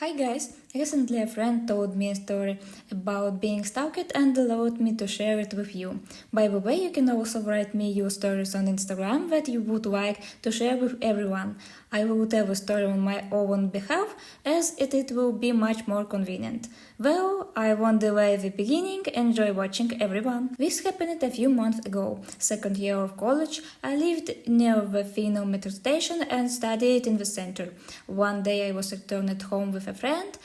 Hi guys! Recently a friend told me a story about being stalked and allowed me to share it with you. By the way, you can also write me your stories on Instagram that you would like to share with everyone. I will tell the story on my own behalf as it will be much more convenient. Well, I won't delay the beginning, enjoy watching everyone. This happened a few months ago. Second year of college, I lived near the final metro station and studied in the center. One day I was returned home with a friend.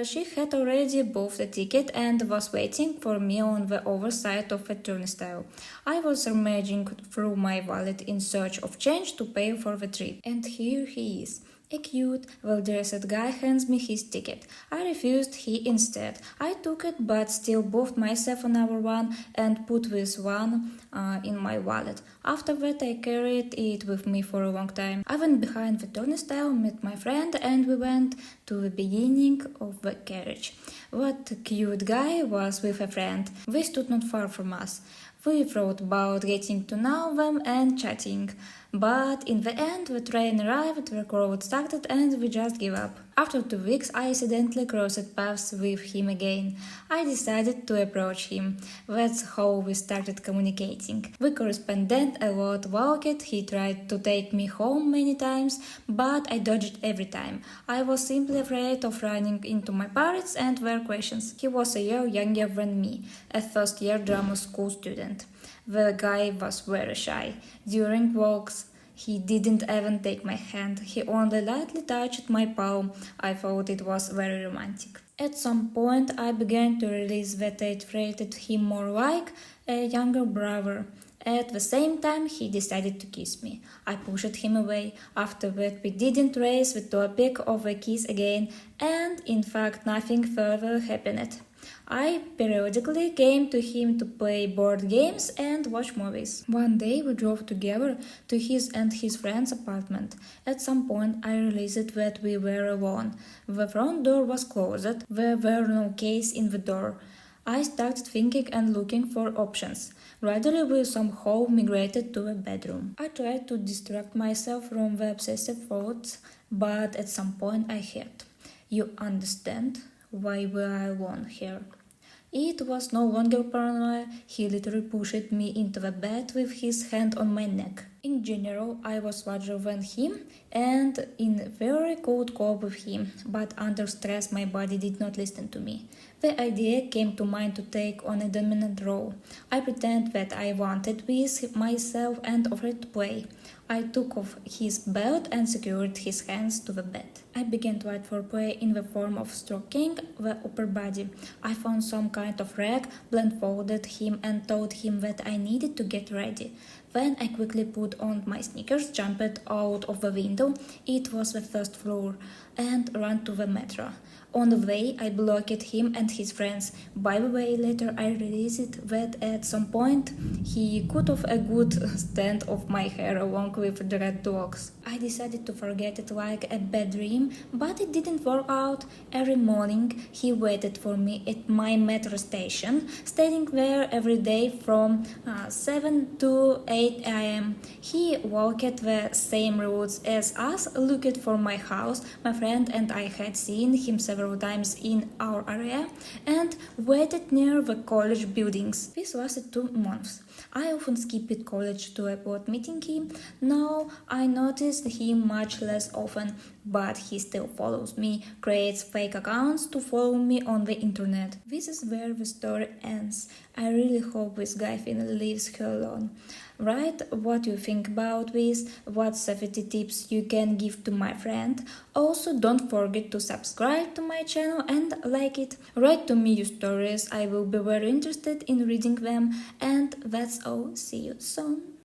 She had already bought the ticket and was waiting for me on the other side of the turnstile. I was rummaging through my wallet in search of change to pay for the trip. And here he is. A cute, well-dressed guy hands me his ticket. I refused, he instead. I took it but still bought myself another one and put this one in my wallet. After that I carried it with me for a long time. I went behind the turnstile, met my friend and we went to the beginning of the carriage. That cute guy was with a friend. They stood not far from us. We thought about getting to know them and chatting, but in the end the train arrived, the crowd started and we just gave up. After 2 weeks I accidentally crossed paths with him again. I decided to approach him. That's how we started communicating. We corresponded a lot, walked, he tried to take me home many times, but I dodged every time. I was simply afraid of running into my parents and their questions. He was a year younger than me, a first-year drama school student. The guy was very shy. During walks, he didn't even take my hand. He only lightly touched my palm. I thought it was very romantic. At some point, I began to realize that I treated him more like a younger brother. At the same time, he decided to kiss me. I pushed him away. After that, we didn't raise the topic of a kiss again, and in fact, nothing further happened. I periodically came to him to play board games and watch movies. One day we drove together to his and his friend's apartment. At some point I realized that we were alone. The front door was closed, there were no keys in the door. I started thinking and looking for options. Gradually we somehow migrated to a bedroom. I tried to distract myself from the obsessive thoughts, but at some point I heard, "You understand why we are alone here?" It was no longer paranoia, he literally pushed me into the bed with his hand on my neck. In general, I was larger than him and in very cold cope with him, but under stress my body did not listen to me. The idea came to mind to take on a dominant role. I pretended that I wanted with myself and offered to play. I took off his belt and secured his hands to the bed. I began to wait for play in the form of stroking the upper body. I found some kind of rag, blindfolded him and told him that I needed to get ready. Then I quickly put on my sneakers, jumped out of the window, it was the first floor, and ran to the metro. On the way, I blocked him and his friends. By the way, later I realized that at some point he cut off a good stand of my hair along with dreadlocks. I decided to forget it like a bad dream, but it didn't work out. Every morning he waited for me at my metro station, staying there every day from 7 to 8 a.m. He walked the same routes as us, looked for my house. My friend and I had seen him several times in our area and waited near the college buildings. This lasted 2 months. I often skipped college to avoid meeting him. Now I noticed him much less often, but he still follows me, creates fake accounts to follow me on the internet. This is where the story ends. I really hope this guy finally leaves her alone. Write what you think about this, what safety tips you can give to my friend. Also, don't forget to subscribe to my channel and like it. Write to me your stories, I will be very interested in reading them. And that's all, see you soon.